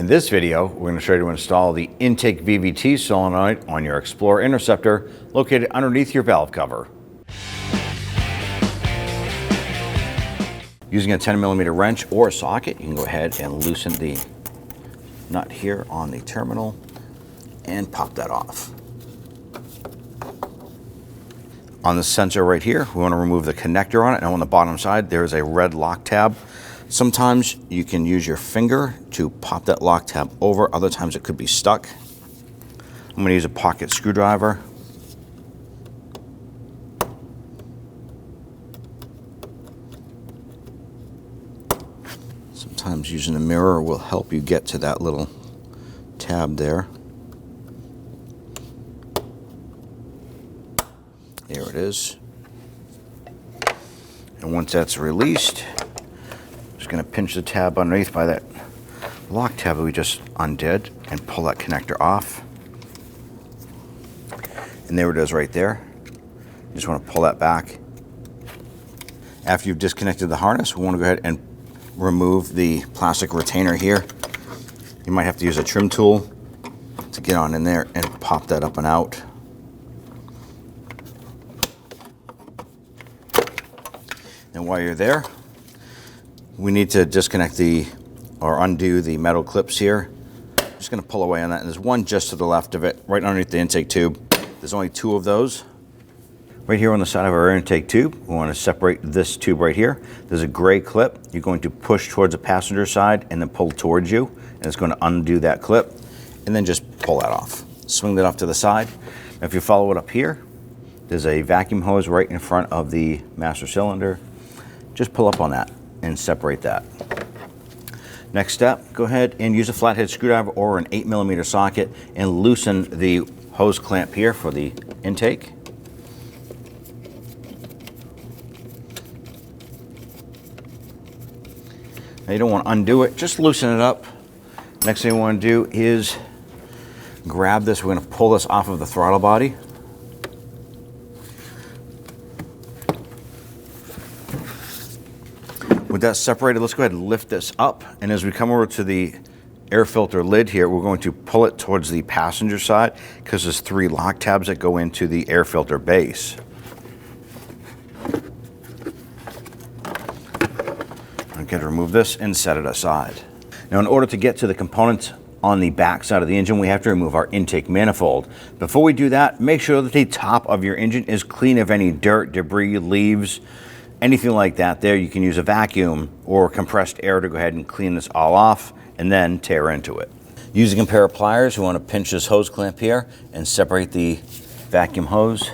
In this video, we're going to show you how to install the intake VVT solenoid on your Explorer Interceptor located underneath your valve cover. Using a 10mm wrench or socket, you can go ahead and loosen the nut here on the terminal and pop that off. On the sensor right here, we want to remove the connector on it, and on the bottom side there is a red lock tab. Sometimes you can use your finger to pop that lock tab over, other times it could be stuck. I'm going to use a pocket screwdriver. Sometimes using a mirror will help you get to that little tab there. There it is. And once that's released, just going to pinch the tab underneath by that lock tab that we just undid and pull that connector off. And there it is right there. You just want to pull that back. After you've disconnected the harness, we want to go ahead and remove the plastic retainer here. You might have to use a trim tool to get on in there and pop that up and out. And while you're there, we need to disconnect or undo the metal clips here. I'm just going to pull away on that, and there's one just to the left of it, right underneath the intake tube. There's only two of those. Right here on the side of our intake tube, we want to separate this tube right here. There's a gray clip. You're going to push towards the passenger side and then pull towards you, and it's going to undo that clip, and then just pull that off. Swing that off to the side. Now, if you follow it up here, there's a vacuum hose right in front of the master cylinder. Just pull up on that and separate that. Next step, go ahead and use a flathead screwdriver or an 8mm socket and loosen the hose clamp here for the intake. Now you don't want to undo it, just loosen it up. Next thing you want to do is grab this. We're going to pull this off of the throttle body. With that separated, let's go ahead and lift this up. And as we come over to the air filter lid here, we're going to pull it towards the passenger side because there's three lock tabs that go into the air filter base. Okay, to remove this and set it aside. Now, in order to get to the components on the back side of the engine, we have to remove our intake manifold. Before we do that, make sure that the top of your engine is clean of any dirt, debris, leaves, anything like that there. You can use a vacuum or compressed air to go ahead and clean this all off and then tear into it. Using a pair of pliers, we want to pinch this hose clamp here and separate the vacuum hose.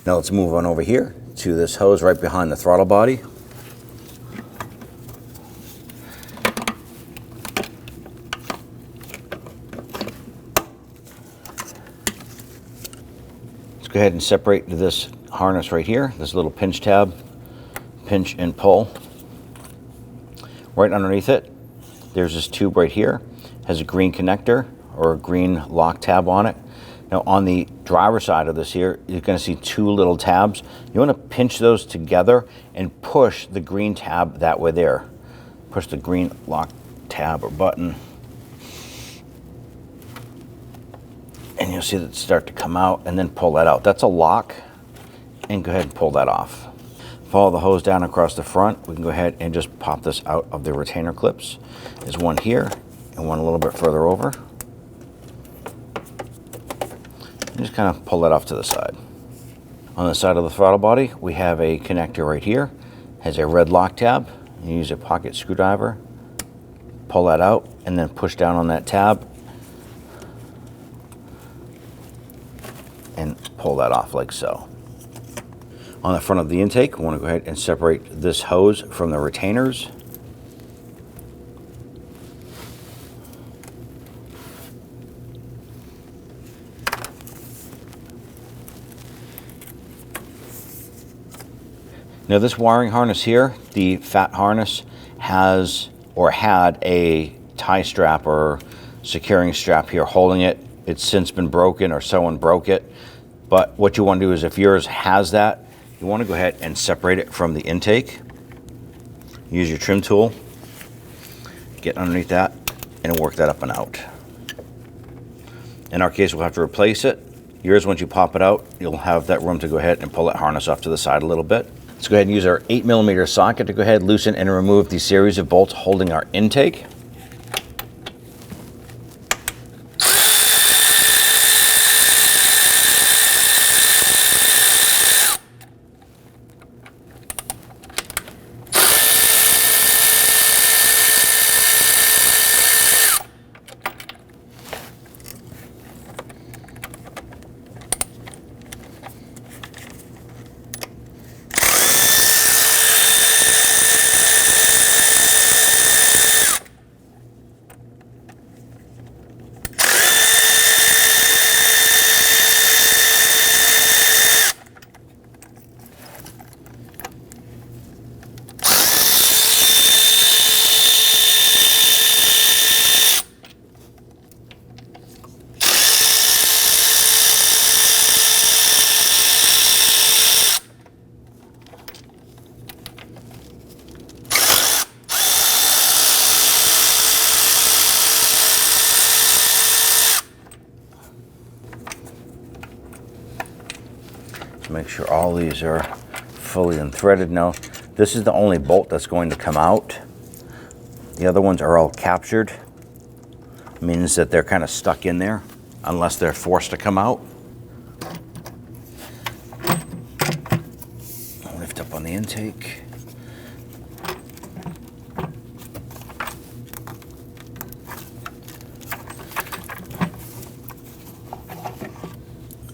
Now let's move on over here to this hose right behind the throttle body. Go ahead and separate this harness right here, this little pinch tab, pinch and pull. Right underneath it, there's this tube right here, has a green connector or a green lock tab on it. Now on the driver's side of this here, you're going to see two little tabs. You want to pinch those together and push the green tab that way there. Push the green lock tab or button. And you'll see that start to come out, and then pull that out. That's a lock, and go ahead and pull that off. Follow the hose down across the front. We can go ahead and just pop this out of the retainer clips. There's one here and one a little bit further over. And just kind of pull that off to the side. On the side of the throttle body, we have a connector right here. It has a red lock tab. You use a pocket screwdriver, pull that out, and then push down on that tab and pull that off like so. On the front of the intake, we want to go ahead and separate this hose from the retainers. Now this wiring harness here, the fat harness, has or had a tie strap or securing strap here holding it. It's since been broken or someone broke it. But what you want to do is if yours has that, you want to go ahead and separate it from the intake. Use your trim tool, get underneath that, and work that up and out. In our case, we'll have to replace it. Yours, once you pop it out, you'll have that room to go ahead and pull that harness off to the side a little bit. Let's go ahead and use our 8mm socket to go ahead, loosen and remove the series of bolts holding our intake. Make sure all these are fully unthreaded. Now, this is the only bolt that's going to come out. The other ones are all captured. It means that they're kind of stuck in there unless they're forced to come out. Lift up on the intake.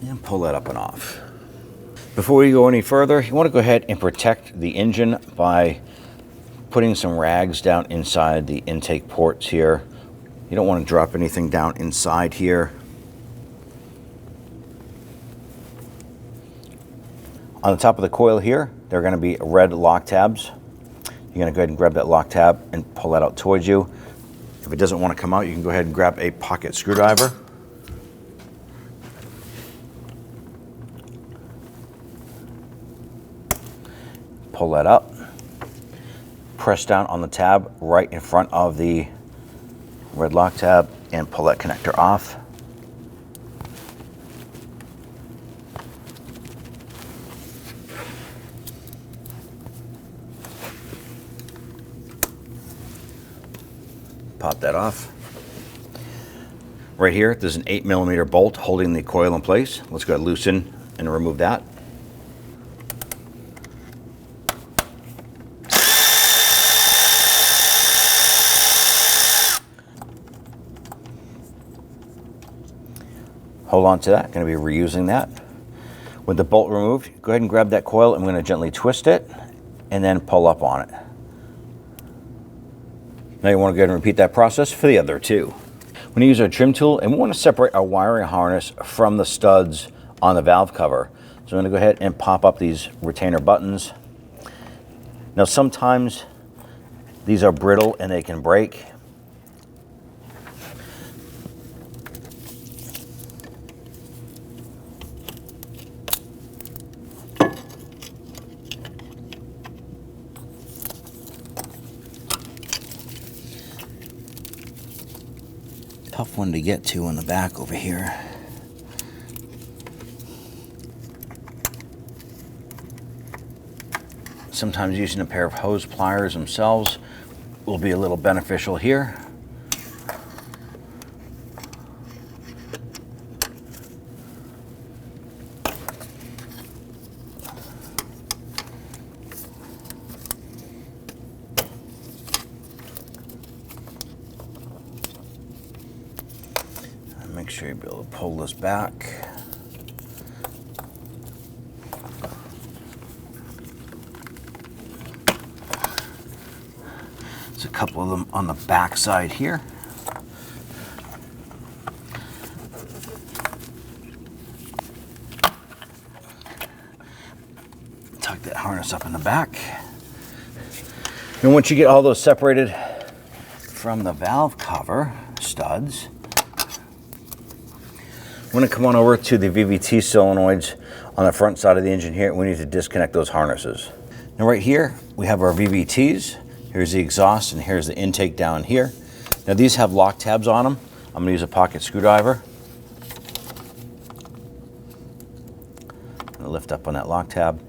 And pull that up and off. Before we go any further, you want to go ahead and protect the engine by putting some rags down inside the intake ports here. You don't want to drop anything down inside here. On the top of the coil here, there are going to be red lock tabs. You're going to go ahead and grab that lock tab and pull that out towards you. If it doesn't want to come out, you can go ahead and grab a pocket screwdriver. Pull that up, press down on the tab right in front of the red lock tab and pull that connector off. Pop that off. Right here, there's an 8mm bolt holding the coil in place. Let's go ahead and loosen and remove that. Hold on to that, going to be reusing that. With the bolt removed, go ahead and grab that coil. I'm going to gently twist it and then pull up on it. Now you want to go ahead and repeat that process for the other two. We're going to use our trim tool and we want to separate our wiring harness from the studs on the valve cover. So I'm going to go ahead and pop up these retainer buttons. Now sometimes these are brittle and they can break. Tough one to get to in the back over here. Sometimes using a pair of hose pliers themselves will be a little beneficial here. Make sure you'll be able to pull this back. There's a couple of them on the back side here. Tuck that harness up in the back. And once you get all those separated from the valve cover studs, I'm going to come on over to the VVT solenoids On the front side of the engine here, we need to disconnect those harnesses. Now right here, we have our VVTs. Here's the exhaust and here's the intake down here. Now these have lock tabs on them. I'm gonna use a pocket screwdriver. I'm gonna lift up on that lock tab.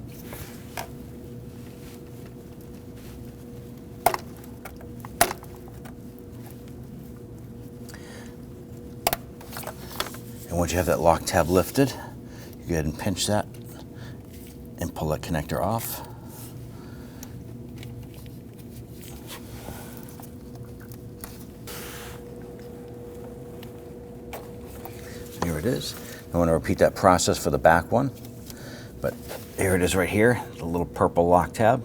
And once you have that lock tab lifted, you go ahead and pinch that and pull that connector off. Here it is. I want to repeat that process for the back one, but here it is right here, the little purple lock tab.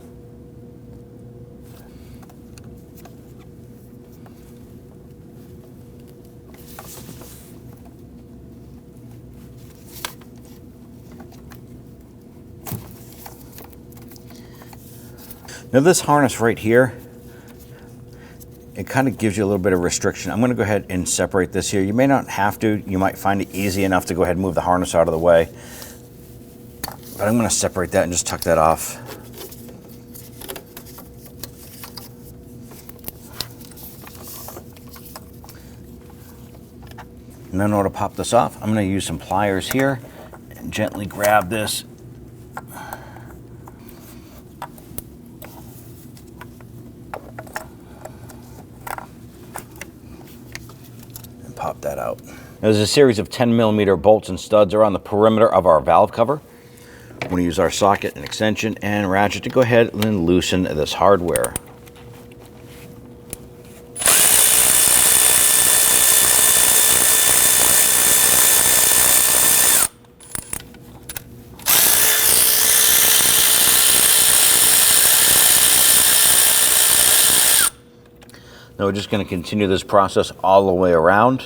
Now this harness right here, it kind of gives you a little bit of restriction. I'm going to go ahead and separate this here. You may not have to. You might find it easy enough to go ahead and move the harness out of the way. But I'm going to separate that and just tuck that off. And then in order to pop this off, I'm going to use some pliers here and gently grab this. Pop that out. There's a series of 10mm bolts and studs around the perimeter of our valve cover. We're going to use our socket and extension and ratchet to go ahead and then loosen this hardware. Now we're just going to continue this process all the way around.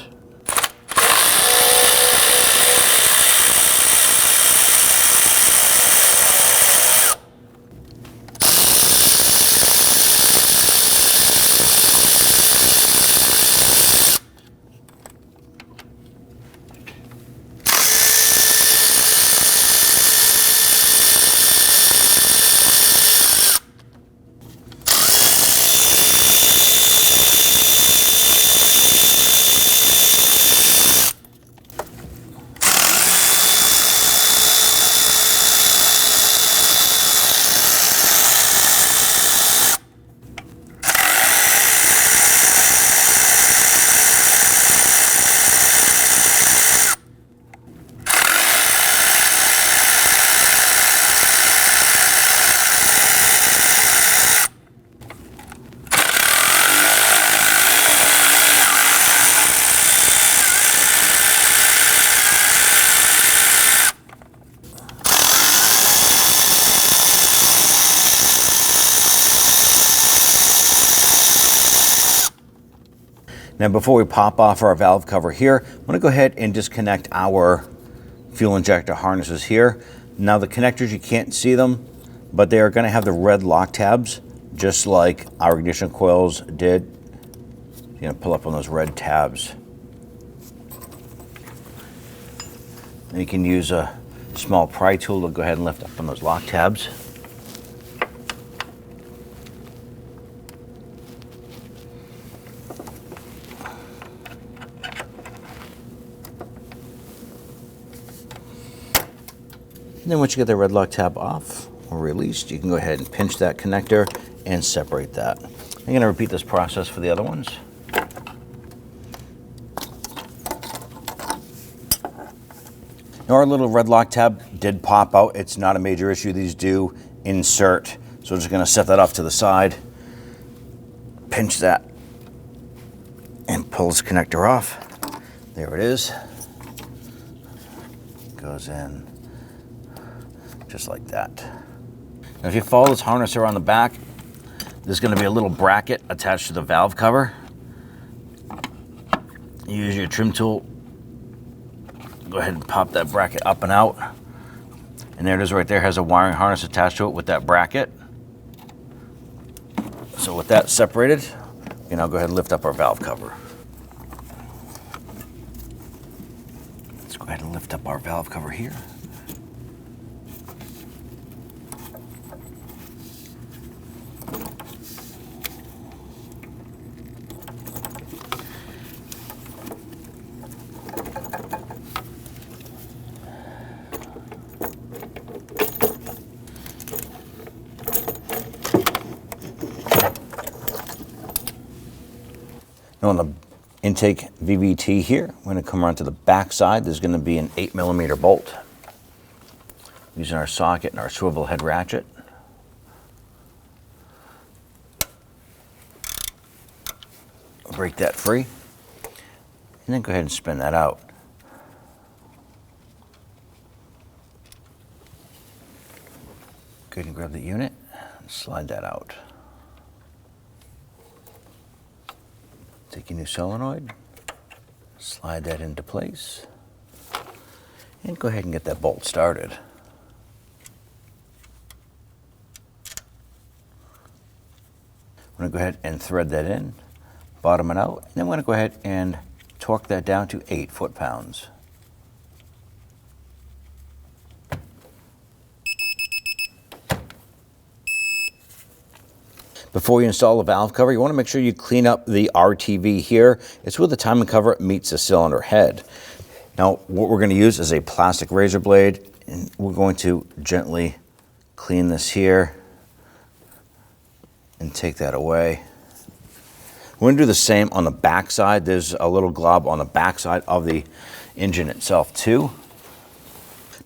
Now before we pop off our valve cover here, I'm going to go ahead and disconnect our fuel injector harnesses here. Now the connectors, you can't see them, but they are going to have the red lock tabs, just like our ignition coils did. You're going to pull up on those red tabs. And you can use a small pry tool to go ahead and lift up on those lock tabs. And then once you get the red lock tab off or released, you can go ahead and pinch that connector and separate that. I'm going to repeat this process for the other ones. Now our little red lock tab did pop out. It's not a major issue. These do insert. So we're just going to set that off to the side, pinch that, and pull this connector off. There it is. Goes in just like that. Now if you follow this harness around the back, there's going to be a little bracket attached to the valve cover. You use your trim tool, go ahead and pop that bracket up and out. And there it is right there, has a wiring harness attached to it with that bracket. So with that separated, you can now go ahead and lift up our valve cover. Let's go ahead and lift up our valve cover here. Now on the intake VVT here, we're going to come around to the back side. There's going to be an 8mm bolt. Using our socket and our swivel head ratchet. Break that free, and then go ahead and spin that out. Go ahead and grab the unit and slide that out. Take your new solenoid, slide that into place, and go ahead and get that bolt started. I'm going to go ahead and thread that in, bottom it out, and then we're going to go ahead and torque that down to 8 foot-pounds. Before you install the valve cover, you want to make sure you clean up the RTV here. It's where the timing cover meets the cylinder head. Now, what we're going to use is a plastic razor blade, and we're going to gently clean this here and take that away. We're going to do the same on the back side. There's a little glob on the back side of the engine itself too.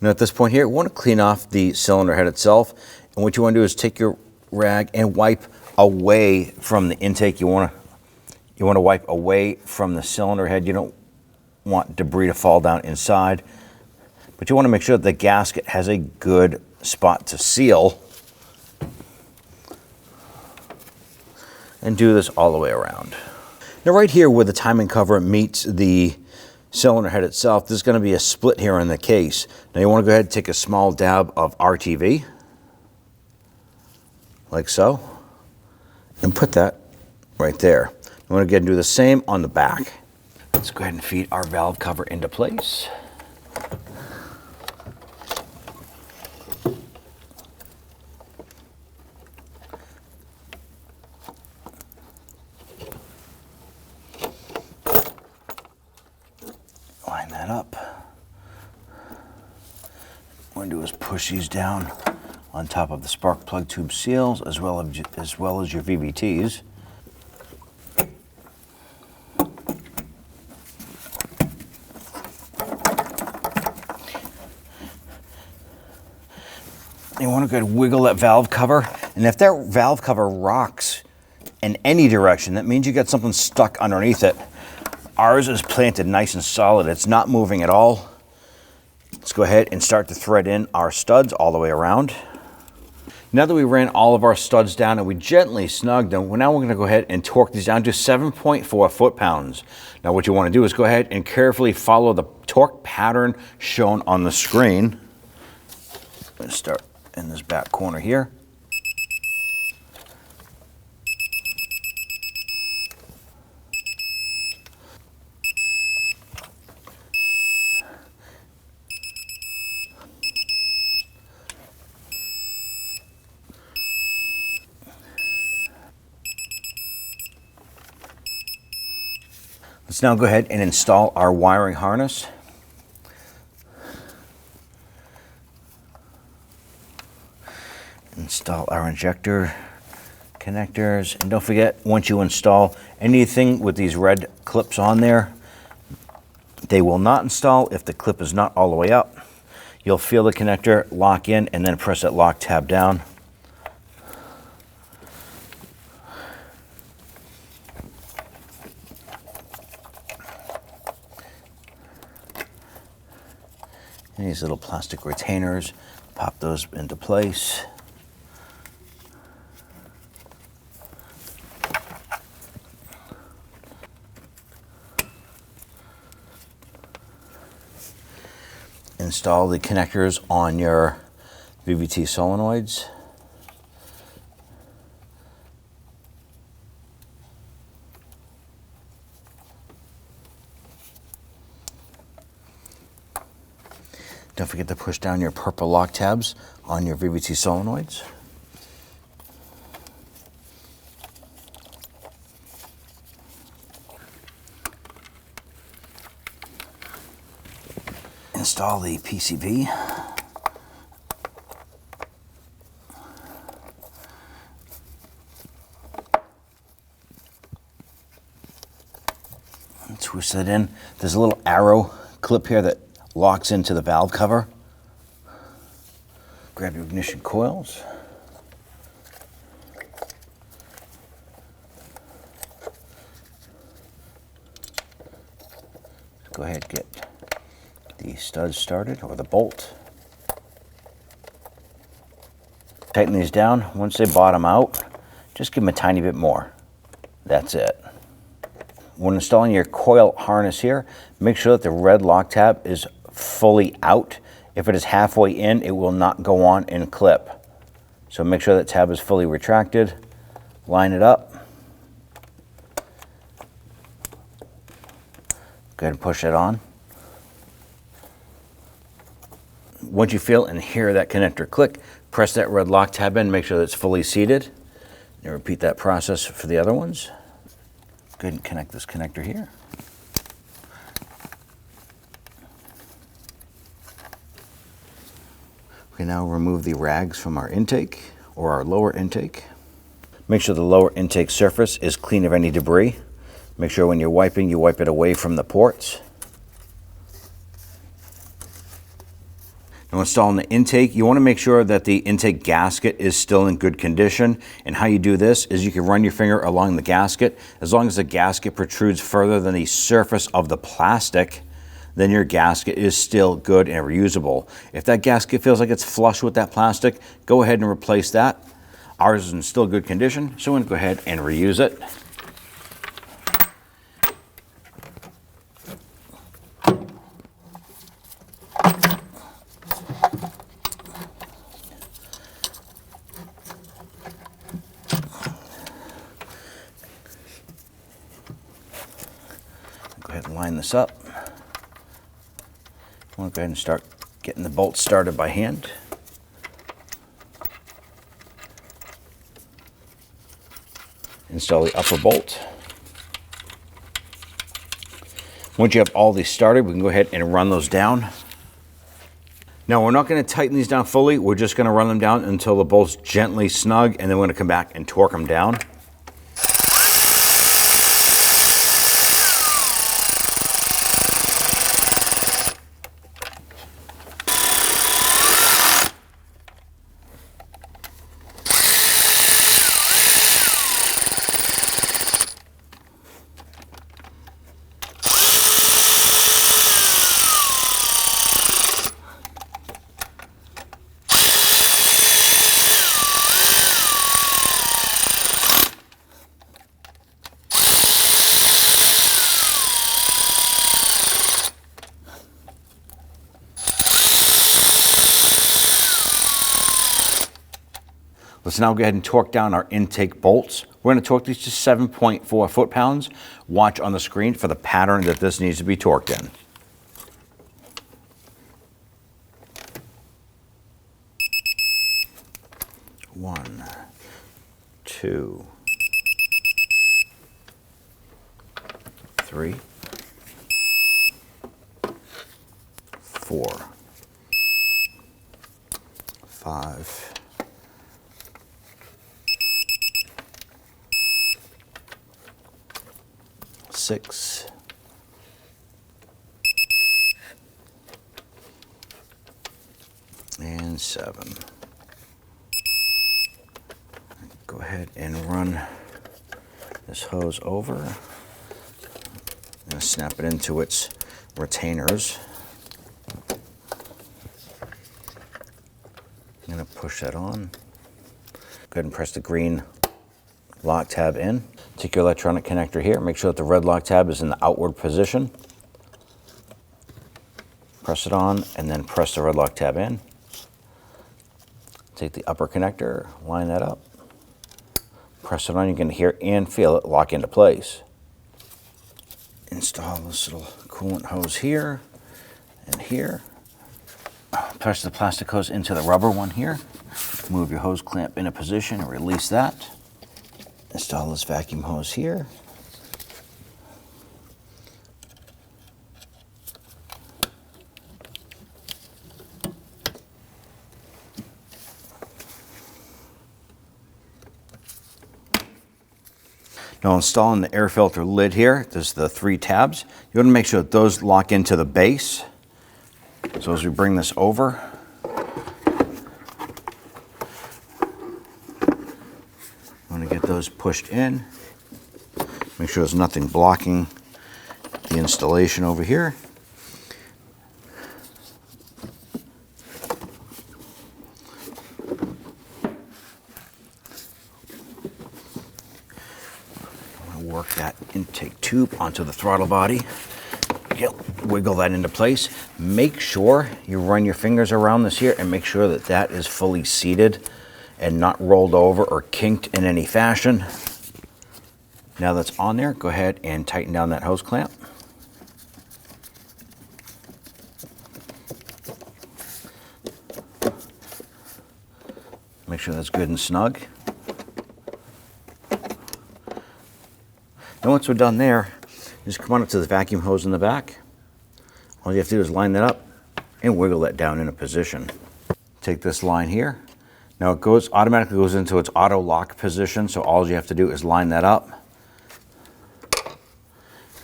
Now at this point here, we want to clean off the cylinder head itself. And what you want to do is take your rag and wipe away from the intake. You want to wipe away from the cylinder head. You don't want debris to fall down inside. But you want to make sure that the gasket has a good spot to seal. And do this all the way around. Now right here where the timing cover meets the cylinder head itself, there's going to be a split here in the case. Now you want to go ahead and take a small dab of RTV, like so, and put that right there. I'm going to go ahead and do the same on the back. Let's go ahead and feed our valve cover into place. Line that up. What I'm going to do is push these down on top of the spark plug tube seals as well as your VVTs. You want to go ahead and wiggle that valve cover, and if that valve cover rocks in any direction, that means you got something stuck underneath it. Ours is planted nice and solid. It's not moving at all. Let's go ahead and start to thread in our studs all the way around. Now that we ran all of our studs down and we gently snugged them, now we're going to go ahead and torque these down to 7.4 foot-pounds. Now what you want to do is go ahead and carefully follow the torque pattern shown on the screen. I'm going to start in this back corner here. Let's now go ahead and install our wiring harness. Install our injector connectors, and don't forget, once you install anything with these red clips on there, they will not install if the clip is not all the way up. You'll feel the connector lock in and then press that lock tab down. And these little plastic retainers, pop those into place. Install the connectors on your VVT solenoids. Don't forget to push down your purple lock tabs on your VVT solenoids. Install the PCV. twist that in. There's a little arrow clip here that locks into the valve cover. Grab your ignition coils. Go ahead and get the studs started, or the bolt. Tighten these down. Once they bottom out, just give them a tiny bit more. That's it. When installing your coil harness here, make sure that the red lock tab is fully out. If it is halfway in, it will not go on and clip. So make sure that tab is fully retracted. Line it up. Go ahead and push it on. Once you feel and hear that connector click, press that red lock tab in, make sure that it's fully seated. And repeat that process for the other ones. Go ahead and connect this connector here. We now remove the rags from our intake, or our lower intake. Make sure the lower intake surface is clean of any debris. Make sure when you're wiping, you wipe it away from the ports. Now, installing the intake, you want to make sure that the intake gasket is still in good condition. And how you do this is you can run your finger along the gasket. As long as the gasket protrudes further than the surface of the plastic, then your gasket is still good and reusable. If that gasket feels like it's flush with that plastic, go ahead and replace that. Ours is in still good condition, so I'm going to go ahead and reuse it. Go ahead and line this up. I'm going to go ahead and start getting the bolts started by hand. Install the upper bolt. Once you have all these started, we can go ahead and run those down. Now, we're not going to tighten these down fully. We're just going to run them down until the bolt's gently snug, and then we're going to come back and torque them down. Let's now go ahead and torque down our intake bolts. We're going to torque these to 7.4 foot-pounds. Watch on the screen for the pattern that this needs to be torqued in. One, two, three, four, 5, 6, 7. Go ahead and run this hose over. I'm going to snap it into its retainers. I'm going to push that on. Go ahead and press the green lock tab in. Take your electronic connector here. Make sure that the red lock tab is in the outward position. Press it on and then press the red lock tab in. Take the upper connector, line that up. Press it on, you can hear and feel it lock into place. Install this little coolant hose here and here. Press the plastic hose into the rubber one here. Move your hose clamp into position and release that. Install this vacuum hose here. Now installing the air filter lid here, there's the 3 tabs. You want to make sure that those lock into the base. So as we bring this over, you want to get those pushed in. Make sure there's nothing blocking the installation over here. Work that intake tube onto the throttle body. Wiggle that into place. Make sure you run your fingers around this here and make sure that that is fully seated and not rolled over or kinked in any fashion. Now that's on there, go ahead and tighten down that hose clamp. Make sure that's good and snug. And once we're done there, just come on up to the vacuum hose in the back. All you have to do is line that up and wiggle that down into position. Take this line here. Now it automatically goes into its auto lock position, so all you have to do is line that up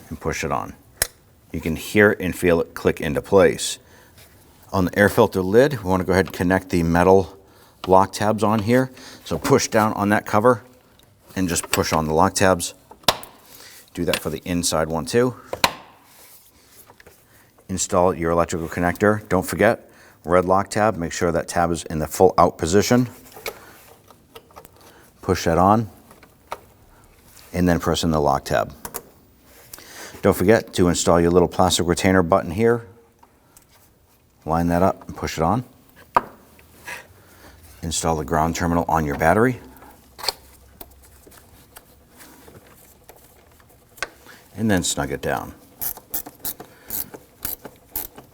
and push it on. You can hear it and feel it click into place. On the air filter lid, we want to go ahead and connect the metal lock tabs on here. So push down on that cover and just push on the lock tabs. Do that for the inside one too. Install your electrical connector. Don't forget, red lock tab, make sure that tab is in the full out position. Push that on and then press in the lock tab. Don't forget to install your little plastic retainer button here. Line that up and push it on. Install the ground terminal on your battery. And then snug it down.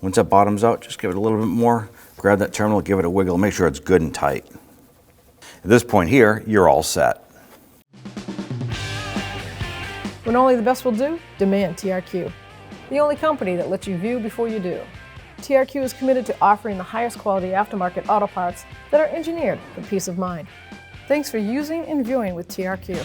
Once that bottoms out, just give it a little bit more. Grab that terminal, give it a wiggle, make sure it's good and tight. At this point here, you're all set. When only the best will do, demand TRQ. The only company that lets you view before you do. TRQ is committed to offering the highest quality aftermarket auto parts that are engineered for peace of mind. Thanks for using and viewing with TRQ.